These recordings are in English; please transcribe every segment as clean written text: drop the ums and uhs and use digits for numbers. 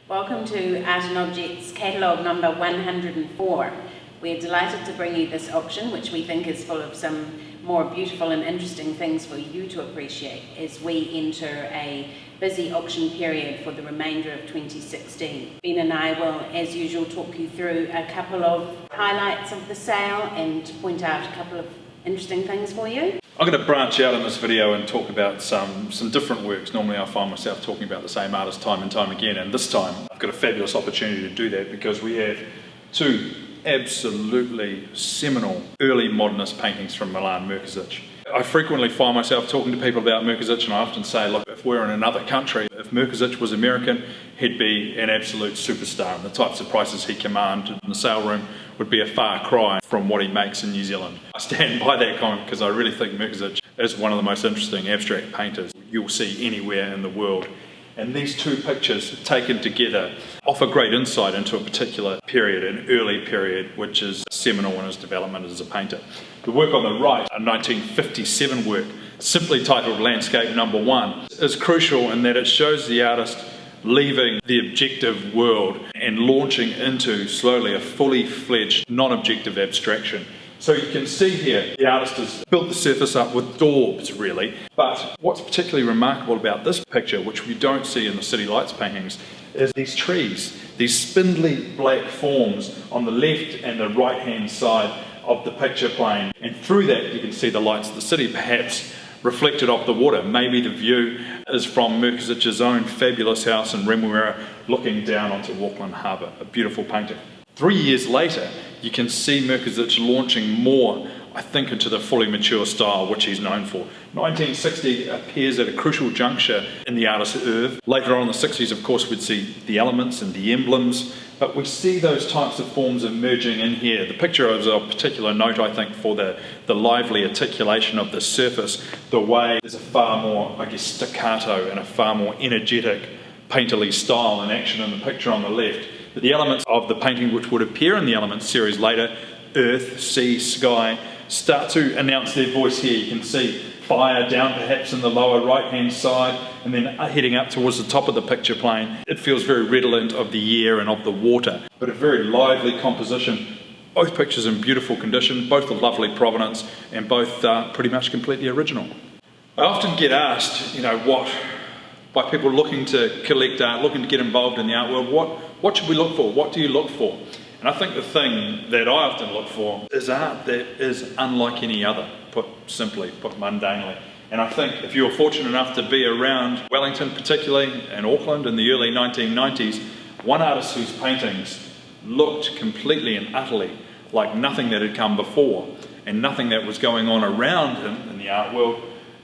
Welcome to art+object's catalogue number 104. We're delighted to bring you this auction, which we think is full of some more beautiful and interesting things for you to appreciate as we enter a busy auction period for the remainder of 2016. Ben and I will, as usual, talk you through a couple of highlights of the sale and point out a couple of interesting things for you. I'm going to branch out in this video and talk about some different works. Normally I find myself talking about the same artist time and time again, and this time I've got a fabulous opportunity to do that because we have two absolutely seminal early modernist paintings from Milan, Mrkusich. I frequently find myself talking to people about Mrkusich, and I often say, look, if we're in another country, if Mrkusich was American, he'd be an absolute superstar, and the types of prices he commanded in the sale room would be a far cry from what he makes in New Zealand. I stand by that comment because I really think Mrkusich is one of the most interesting abstract painters you'll see anywhere in the world. And these two pictures taken together offer great insight into a particular period, an early period, which is seminal in his development as a painter. The work on the right, a 1957 work, simply titled Landscape Number 1, is crucial in that it shows the artist leaving the objective world and launching into, slowly, a fully fledged, non-objective abstraction. So you can see here, the artist has built the surface up with daubs, really. But what's particularly remarkable about this picture, which we don't see in the City Lights paintings, is these trees, these spindly black forms on the left and the right-hand side of the picture plane. And through that, you can see the lights of the city, perhaps reflected off the water. Maybe the view is from Mrkusich's own fabulous house in Remuera, looking down onto Auckland Harbour, a beautiful painting. 3 years later, you can see Mrkusich launching more, I think, into the fully mature style which he's known for. 1960 appears at a crucial juncture in the artist's oeuvre. Later on in the 60s, of course, we'd see the elements and the emblems, but we see those types of forms emerging in here. The picture is of particular note, I think, for the lively articulation of the surface, the way there's a far more, I guess, staccato and a far more energetic painterly style and action in the picture on the left. But the elements of the painting which would appear in the Elements series later, earth, sea, sky, start to announce their voice here. You can see fire down perhaps in the lower right hand side and then heading up towards the top of the picture plane. It feels very redolent of the air and of the water, but a very lively composition. Both pictures in beautiful condition, both of lovely provenance, and both pretty much completely original. I often get asked, by people looking to collect art, looking to get involved in the art world, what should we look for? What do you look for? And I think the thing that I often look for is art that is unlike any other, put simply, put mundanely. And I think if you were fortunate enough to be around Wellington, particularly, and Auckland in the early 1990s, one artist whose paintings looked completely and utterly like nothing that had come before and nothing that was going on around him in the art world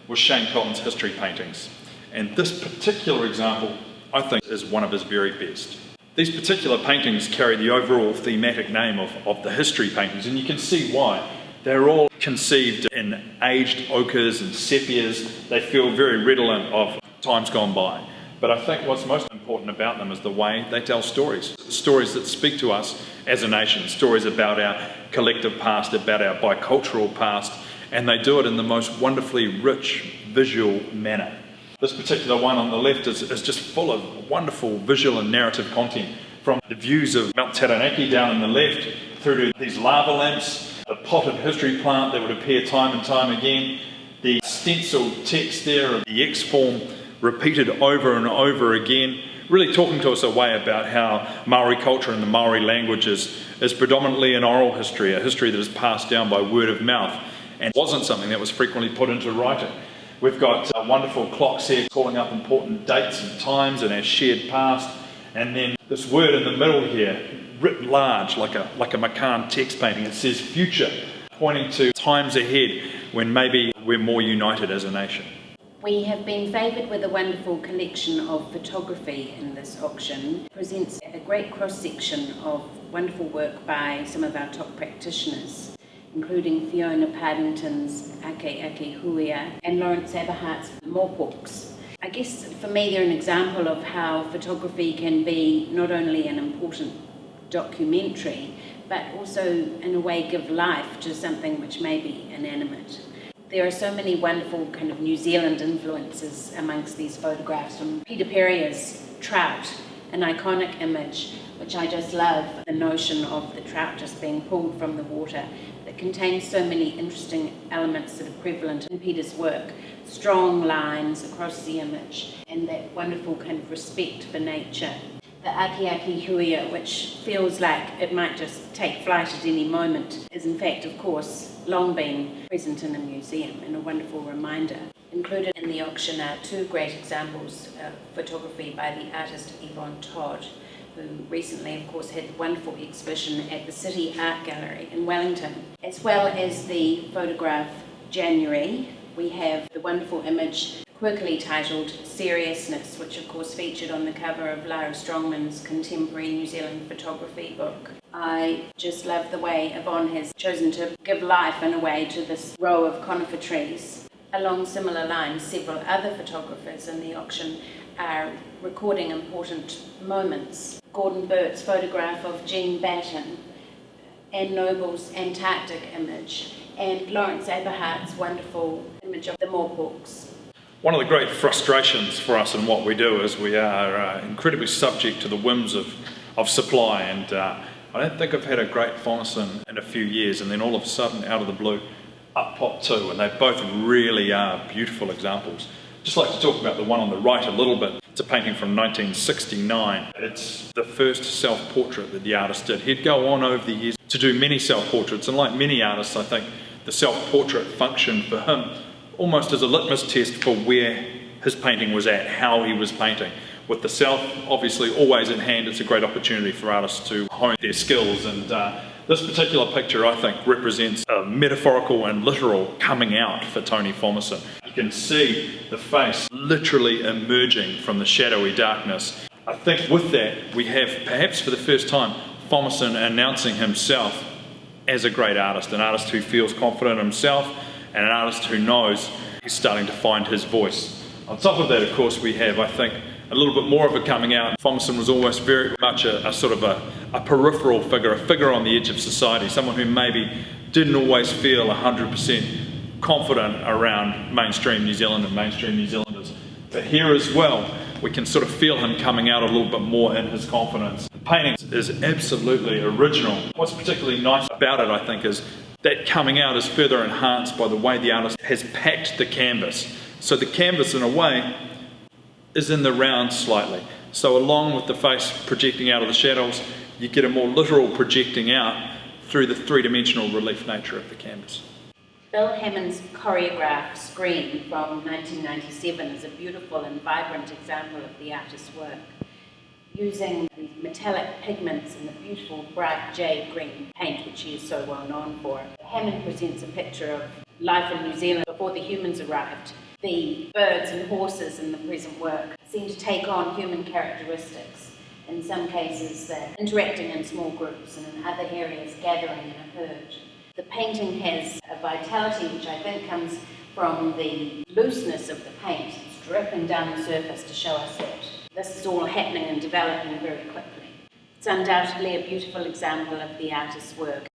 was Shane Cotton's history paintings. And this particular example, I think, is one of his very best. These particular paintings carry the overall thematic name of the history paintings, and you can see why. They're all conceived in aged ochres and sepias. They feel very redolent of times gone by. But I think what's most important about them is the way they tell stories. Stories that speak to us as a nation, stories about our collective past, about our bicultural past, and they do it in the most wonderfully rich visual manner. This particular one on the left is just full of wonderful visual and narrative content, from the views of Mount Taranaki down on the left through to these lava lamps, the potted history plant that would appear time and time again, the stenciled text there of the X form repeated over and over again, really talking to us a way about how Maori culture and the Maori language is predominantly an oral history, a history that is passed down by word of mouth and wasn't something that was frequently put into writing. We've got wonderful clocks here calling up important dates and times in our shared past, and then this word in the middle here, writ large like a McCann text painting. It says future, pointing to times ahead when maybe we're more united as a nation. We have been favoured with a wonderful collection of photography in this auction. It presents a great cross-section of wonderful work by some of our top practitioners, including Fiona Paddington's Ake Ake Huia and Lawrence Aberhart's Mrkusich. I guess for me they're an example of how photography can be not only an important documentary, but also in a way give life to something which may be inanimate. There are so many wonderful kind of New Zealand influences amongst these photographs, from Peter Perrier's trout an iconic image, which I just love, the notion of the trout just being pulled from the water, that contains so many interesting elements that are prevalent in Peter's work. Strong lines across the image, and that wonderful kind of respect for nature. The Aki Huia, which feels like it might just take flight at any moment, is in fact, of course, long been present in a museum, and a wonderful reminder. Included in the auction are two great examples of photography by the artist Yvonne Todd, who recently, of course, had the wonderful exhibition at the City Art Gallery in Wellington. As well as the photograph January, we have the wonderful image quirkily titled Seriousness, which of course featured on the cover of Lara Strongman's contemporary New Zealand photography book. I just love the way Yvonne has chosen to give life in a way to this row of conifer trees. Along similar lines, several other photographers in the auction are recording important moments. Gordon Burt's photograph of Jean Batten, Anne Noble's Antarctic image, and Lawrence Aberhart's wonderful image of the Morporks. One of the great frustrations for us in what we do is we are incredibly subject to the whims of supply, and I don't think I've had a great Fomison in a few years, and then all of a sudden, out of the blue, up pop two, and they both really are beautiful examples. Just like to talk about the one on the right a little bit. It's a painting from 1969. It's the first self-portrait that the artist did. He'd go on over the years to do many self-portraits, and like many artists, I think the self-portrait functioned for him almost as a litmus test for where his painting was at, how he was painting. With the self obviously always in hand, it's a great opportunity for artists to hone their skills, and this particular picture, I think, represents a metaphorical and literal coming out for Tony Fomison. You can see the face literally emerging from the shadowy darkness. I think with that, we have, perhaps for the first time, Fomison announcing himself as a great artist, an artist who feels confident in himself, and an artist who knows he's starting to find his voice. On top of that, of course, we have, I think, a little bit more of a coming out. Fomison was almost very much a sort of a peripheral figure, a figure on the edge of society, someone who maybe didn't always feel 100% confident around mainstream New Zealand and mainstream New Zealanders. But here as well, we can sort of feel him coming out a little bit more in his confidence. The painting is absolutely original. What's particularly nice about it, I think, is that coming out is further enhanced by the way the artist has packed the canvas. So the canvas, in a way, is in the round slightly. So along with the face projecting out of the shadows, you get a more literal projecting out through the three-dimensional relief nature of the canvas. Bill Hammond's choreographed Scream from 1997 is a beautiful and vibrant example of the artist's work. Using the metallic pigments and the beautiful bright jade green paint, which he is so well known for, Hammond presents a picture of life in New Zealand before the humans arrived. The birds and horses in the present work seem to take on human characteristics. In some cases, they're interacting in small groups, and in other areas, gathering in a herd. The painting has a vitality which I think comes from the looseness of the paint. It's dripping down the surface to show us that this is all happening and developing very quickly. It's undoubtedly a beautiful example of the artist's work,